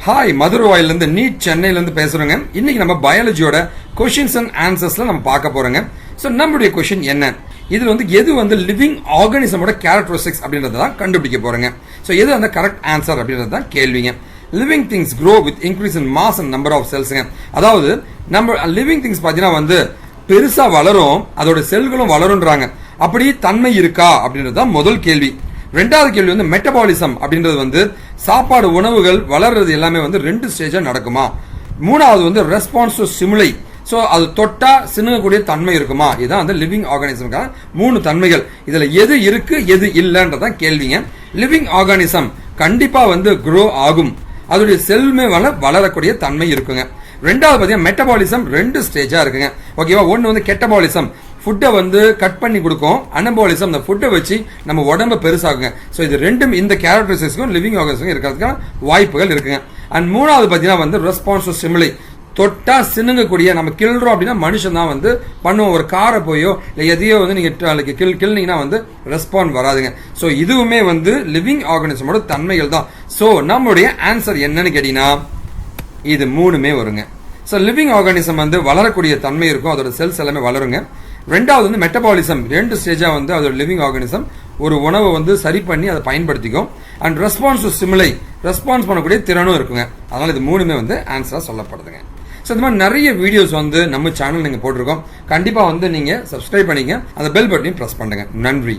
Hi, மதுரவாயிலிருந்து NEET சென்னையிலிருந்து பேசுறோங்க. இன்னைக்கு நம்ம பயாலஜியோட கொஸ்டின்ஸ் அண்ட் ஆன்சர்ஸ்ல நம்ம பார்க்க போறோங்க. ஸோ நம்மளுடைய கொஸ்டின் என்ன, இதுல எது லிவிங் ஆர்கானிசமோட கேரக்டரிஸ்டிக்ஸ் அப்படின்றத தான் கண்டுபிடிக்க போறோங்க. ஸோ எது அந்த கரெக்ட் ஆன்சர் அப்படின்றது தான் கேள்விங்க. Living things grow with increase in mass and number of cells. அதாவது நம்ம லிவிங் திங்ஸ் பார்த்தீங்கன்னா பெருசா வளரும், அதோட செல்களும் வளரும்ன்றாங்க. அப்படி தன்மை இருக்கா அப்படின்றது தான் முதல் கேள்வி. ரெண்டாவது கேள்வி மெட்டபாலிசம் அப்படின்றது சாப்பாடு உணவுகள் வளர்றது எல்லாமே ரெண்டு ஸ்டேஜா நடக்குமா. மூணாவது ரெஸ்பான்ஸ் டு ஸ்டிமுலை, சோ அது தொட்டா சின்னக்கூடிய தன்மை இருக்குமா. இதுதான் லிவிங் ஆர்கானிசம்கான 3 தன்மைகள். இதுல எது இருக்கு எது இல்லன்றதான் கேள்விங்க. லிவிங் ஆர்கானிசம் கண்டிப்பா grow ஆகும், அதோடைய செல்மே வளரக்கூடிய தன்மை இருக்குங்க. ரெண்டாவது பாத்தீங்கன்னா மெட்டபாலிசம் 2 ஸ்டேஜா இருக்குங்க. ஓகேவா. ஒன்னு கெட்டபாலிசம், ஃபுட்டை கட் பண்ணி கொடுக்கும். அனபாலிசம், அந்த ஃபுட்டை வச்சு நம்ம உடம்பு பெருசாகுங்க. ஸோ இது ரெண்டும் இந்த கேரக்டரிஸ்டிக்ஸ்க்கும் லிவிங் ஆர்கானிசம் இருக்கிறதுக்கான வாய்ப்புகள் இருக்குங்க. அண்ட் மூணாவது பார்த்தீங்கன்னா ரெஸ்பான்ஸ் டு ஸ்டிமுலை, தொட்டா சின்னுங்கக்கூடிய, நம்ம கிள்றோம் அப்படின்னா மனுஷன் தான் பண்ணுவோம். ஒரு காரை போயோ இல்லை எதையோ நீங்க கிள்னீங்கன்னா ரெஸ்பாண்ட் வராதுங்க. ஸோ இதுவுமே லிவிங் ஆர்கானிசமோட தன்மைகள் தான். ஸோ நம்மளுடைய ஆன்சர் என்னன்னு கேட்டீங்கன்னா இது 3மே வருங்க. ஸோ லிவிங் ஆர்கானிசம் வளரக்கூடிய தன்மை இருக்கும், அதோட செல்ஸ் எல்லாமே வளருங்க. ரெண்டாவது மெட்டபாலிசம் 2 ஸ்டேஜா அதோட லிவிங் ஆர்கானிசம் ஒரு உணவை சரி பண்ணி அதை பயன்படுத்திக்கும். அண்ட் ரெஸ்பான்ஸ் டு ஸ்டிமுலை, ரெஸ்பான்ஸ் பண்ணக்கூடிய திறனும் இருக்குங்க. அதனால இது 3மே ஆன்சரா சொல்லப்படுதுங்க. ஸோ இந்த மாதிரி நிறைய வீடியோஸ் நம்ம சேனல் நீங்க போட்டிருக்கோம். கண்டிப்பா நீங்க சப்ஸ்கிரைப் பண்ணிங்க, அந்த பெல் பட்டனையும் பிரஸ் பண்ணுங்க. நன்றி.